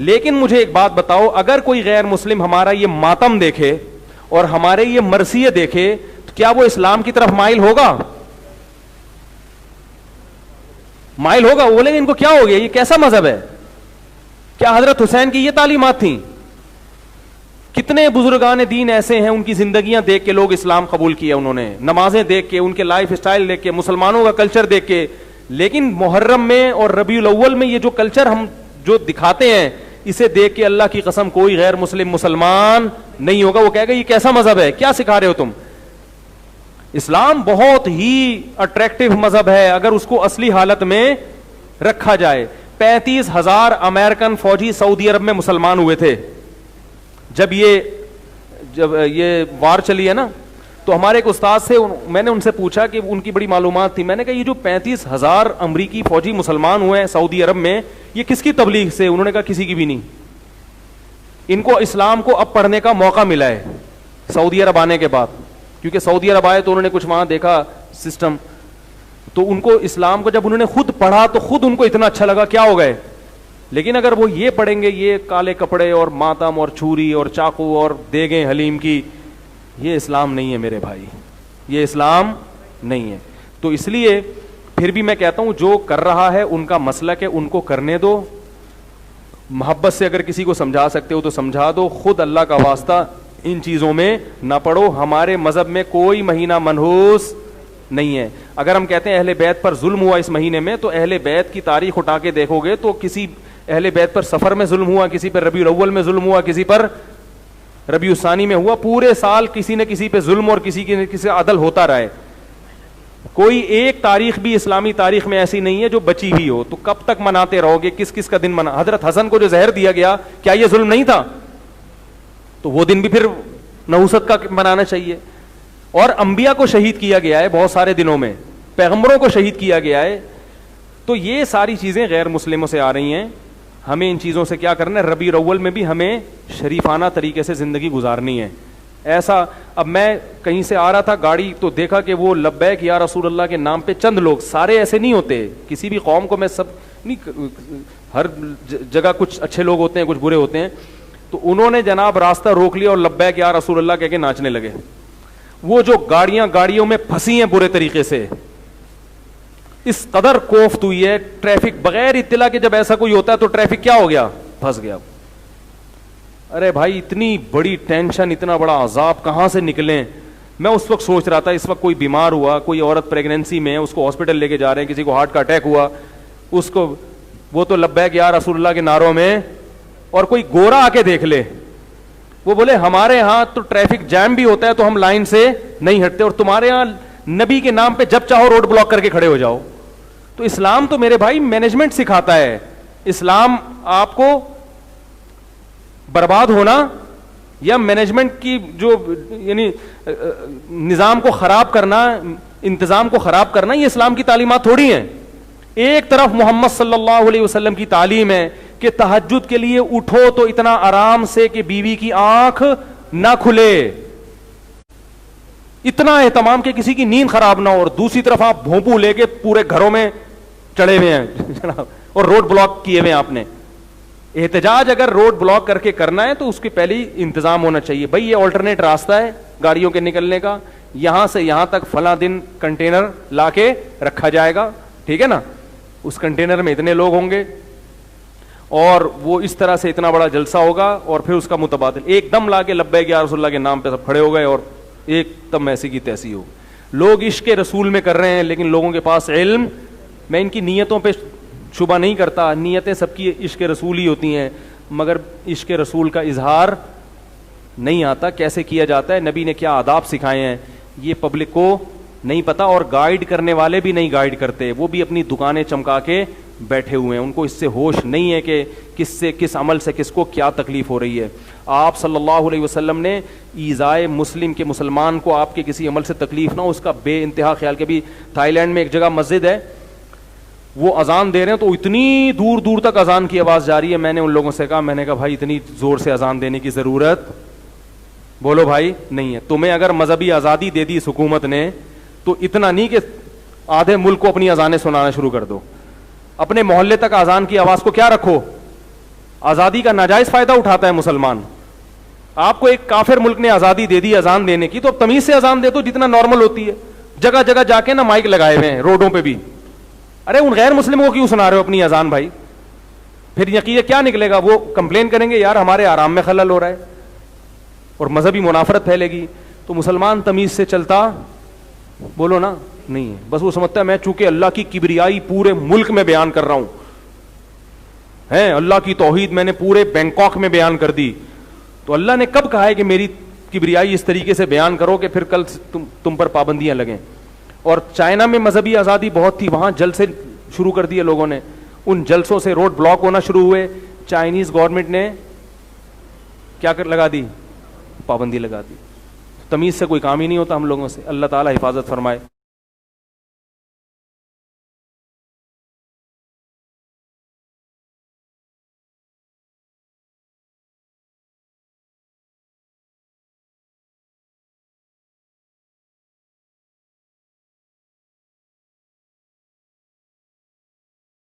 لیکن مجھے ایک بات بتاؤ, اگر کوئی غیر مسلم ہمارا یہ ماتم دیکھے اور ہمارے یہ مرثیے دیکھے تو کیا وہ اسلام کی طرف مائل ہوگا؟ مائل ہوگا؟ وہ بولیں گے ان کو کیا ہو گیا, یہ کیسا مذہب ہے؟ کیا حضرت حسین کی یہ تعلیمات تھیں؟ کتنے بزرگان دین ایسے ہیں ان کی زندگیاں دیکھ کے لوگ اسلام قبول کیا, انہوں نے نمازیں دیکھ کے, ان کے لائف سٹائل دیکھ کے, مسلمانوں کا کلچر دیکھ کے. لیکن محرم میں اور ربیع الاول میں یہ جو کلچر ہم جو دکھاتے ہیں, اسے دیکھ کے اللہ کی قسم کوئی غیر مسلم مسلمان نہیں ہوگا. وہ کہے گا یہ کیسا مذہب ہے, کیا سکھا رہے ہو تم؟ اسلام بہت ہی اٹریکٹیو مذہب ہے اگر اس کو اصلی حالت میں رکھا جائے. 35,000 امریکن فوجی سعودی عرب میں مسلمان ہوئے تھے جب یہ وار چلی ہے نا. تو ہمارے ایک استاد سے میں نے ان سے پوچھا کہ ان کی بڑی معلومات تھی. میں نے کہا یہ جو 35,000 امریکی فوجی مسلمان ہوئے ہیں سعودی عرب میں, یہ کس کی تبلیغ سے؟ انہوں نے کہا کسی کی بھی نہیں. ان کو اسلام کو اب پڑھنے کا موقع ملا ہے سعودی عرب آنے کے بعد, کیونکہ سعودی عرب آئے تو انہوں نے کچھ وہاں دیکھا سسٹم, تو ان کو اسلام کو جب انہوں نے خود پڑھا تو خود ان کو اتنا اچھا لگا, کیا ہو گئے. لیکن اگر وہ یہ پڑھیں گے یہ کالے کپڑے اور ماتم اور چھری اور چاقو اور دیگیں حلیم کی, یہ اسلام نہیں ہے میرے بھائی, یہ اسلام نہیں ہے. تو اس لیے پھر بھی میں کہتا ہوں جو کر رہا ہے ان کا مسلک ہے, ان کو کرنے دو. محبت سے اگر کسی کو سمجھا سکتے ہو تو سمجھا دو, خود اللہ کا واسطہ ان چیزوں میں نہ پڑھو. ہمارے مذہب میں کوئی مہینہ منحوس نہیں ہے. اگر ہم کہتے ہیں اہل بیت پر ظلم ہوا اس مہینے میں, تو اہل بیت کی تاریخ اٹھا کے دیکھو گے تو کسی اہل بیت پر سفر میں ظلم ہوا, کسی پر ربیع الاول میں ظلم ہوا, کسی پر ربیع الثانی میں ہوا. پورے سال کسی نہ کسی پہ ظلم اور کسی سے عدل ہوتا رہے. کوئی ایک تاریخ بھی اسلامی تاریخ میں ایسی نہیں ہے جو بچی ہوئی ہو. تو کب تک مناتے رہو گے؟ کس کس کا دن منا؟ حضرت حسن کو جو زہر دیا گیا, کیا یہ ظلم نہیں تھا؟ تو وہ دن بھی پھر نحوست کا منانا چاہیے. اور انبیاء کو شہید کیا گیا ہے بہت سارے دنوں میں, پیغمبروں کو شہید کیا گیا ہے. تو یہ ساری چیزیں غیر مسلموں سے آ رہی ہیں. ہمیں ان چیزوں سے کیا کرنا ہے؟ ربیع الاول میں بھی ہمیں شریفانہ طریقے سے زندگی گزارنی ہے. ایسا اب میں کہیں سے آ رہا تھا گاڑی, تو دیکھا کہ وہ لبیک یا رسول اللہ کے نام پہ چند لوگ, سارے ایسے نہیں ہوتے, کسی بھی قوم کو میں سب نہیں, ہر جگہ کچھ اچھے لوگ ہوتے ہیں کچھ برے ہوتے ہیں. تو انہوں نے جناب راستہ روک لیا اور لبیک یا رسول اللہ کہہ کے ناچنے لگے. وہ جو گاڑیوں میں پھنسی ہیں برے طریقے سے, اس قدر کوفت ہوئی ہے ٹریفک بغیر اطلاع کے. جب ایسا کوئی ہوتا ہے تو ٹریفک کیا ہو گیا؟ پھنس گیا. ارے بھائی اتنی بڑی ٹینشن, اتنا بڑا عذاب کہاں سے نکلیں؟ میں اس وقت سوچ رہا تھا اس وقت کوئی بیمار ہوا, کوئی عورت پریگنینسی میں, اس کو ہاسپٹل لے کے جا رہے ہیں, کسی کو ہارٹ کا اٹیک ہوا, اس کو وہ تو لبیک یا رسول اللہ کے نعروں میں, اور کوئی گورا آ کے دیکھ لے, وہ بولے ہمارے ہاں تو ٹریفک جام بھی ہوتا ہے تو ہم لائن سے نہیں ہٹتے, اور تمہارے ہاں نبی کے نام پہ جب چاہو روڈ بلاک کر کے کھڑے ہو جاؤ. تو اسلام تو میرے بھائی مینجمنٹ سکھاتا ہے. اسلام آپ کو برباد ہونا یا مینجمنٹ کی جو یعنی نظام کو خراب کرنا, انتظام کو خراب کرنا, یہ اسلام کی تعلیمات تھوڑی ہیں. ایک طرف محمد صلی اللہ علیہ وسلم کی تعلیم ہے کہ تہجد کے لیے اٹھو تو اتنا آرام سے کہ بیوی کی آنکھ نہ کھلے, اتنا اہتمام کہ کسی کی نیند خراب نہ ہو, اور دوسری طرف آپ بھونپو لے کے پورے گھروں میں چڑھے ہوئے ہیں اور روڈ بلاک کیے ہوئے ہیں آپ نے. احتجاج اگر روڈ بلاک کر کے کرنا ہے تو اس کے پہلے ہی انتظام ہونا چاہیے. بھائی یہ آلٹرنیٹ راستہ ہے گاڑیوں کے نکلنے کا, یہاں سے یہاں تک فلاں دن کنٹینر لا کے رکھا جائے گا, ٹھیک ہے نا, اس کنٹینر میں اتنے لوگ ہوں گے, اور وہ اس طرح سے اتنا بڑا جلسہ ہوگا, اور پھر اس کا متبادل ایک دم لا کے لبیک یا رسول اللہ کے نام پہ سب کھڑے ہو گئے, اور ایک دم ایسی کی تیسی ہو. لوگ عشق رسول میں کر رہے ہیں لیکن لوگوں کے پاس علم, میں ان کی نیتوں پہ شبہ نہیں کرتا, نیتیں سب کی عشق رسول ہی ہوتی ہیں, مگر عشق رسول کا اظہار نہیں آتا کیسے کیا جاتا ہے, نبی نے کیا آداب سکھائے ہیں, یہ پبلک کو نہیں پتا, اور گائیڈ کرنے والے بھی نہیں گائیڈ کرتے, وہ بھی اپنی دکانیں چمکا کے بیٹھے ہوئے ہیں, ان کو اس سے ہوش نہیں ہے کہ کس عمل سے کس کو کیا تکلیف ہو رہی ہے. آپ صلی اللہ علیہ وسلم نے ایذائے مسلم کے مسلمان کو آپ کے کسی عمل سے تکلیف نہ ہو اس کا بے انتہا خیال. کے بھی تھائی لینڈ میں ایک جگہ مسجد ہے, وہ اذان دے رہے ہیں تو اتنی دور دور تک اذان کی آواز جاری ہے. میں نے ان لوگوں سے کہا, میں نے کہا بھائی اتنی زور سے اذان دینے کی ضرورت, بولو بھائی, نہیں ہے. تمہیں اگر مذہبی آزادی دے دی اس حکومت نے تو اتنا نہیں کہ آدھے ملک کو اپنی اذانیں سنانا شروع کر دو, اپنے محلے تک اذان کی آواز کو کیا رکھو, آزادی کا ناجائز فائدہ اٹھاتا ہے مسلمان. آپ کو ایک کافر ملک نے آزادی دے دی اذان دینے کی, تو اب تمیز سے اذان دے دو جتنا نارمل ہوتی ہے. جگہ جگہ جا کے نا مائک لگائے ہوئے ہیں روڈوں پہ بھی. ارے ان غیر مسلموں کو کیوں سنا رہے ہو اپنی اذان بھائی؟ پھر یقین کیا نکلے گا؟ وہ کمپلین کریں گے یار ہمارے آرام میں خلل ہو رہا ہے, اور مذہبی منافرت پھیلے گی. تو مسلمان تمیز سے چلتا بولو نا نہیں ہے. بس وہ سمجھتا ہے میں چونکہ اللہ کی کبریائی پورے ملک میں بیان کر رہا ہوں, ہے اللہ کی توحید میں نے پورے بینکاک میں بیان کر دی, تو اللہ نے کب کہا ہے کہ میری کبریائی اس طریقے سے بیان کرو کہ پھر کل تم پر پابندیاں لگیں. اور چائنا میں مذہبی آزادی بہت تھی, وہاں جلسے شروع کر دیے لوگوں نے, ان جلسوں سے روڈ بلاک ہونا شروع ہوئے. چائنیز گورنمنٹ نے کیا لگا دی؟ پابندی لگا دی. تمیز سے کوئی کام ہی نہیں ہوتا ہم لوگوں سے. اللہ تعالی حفاظت فرمائے.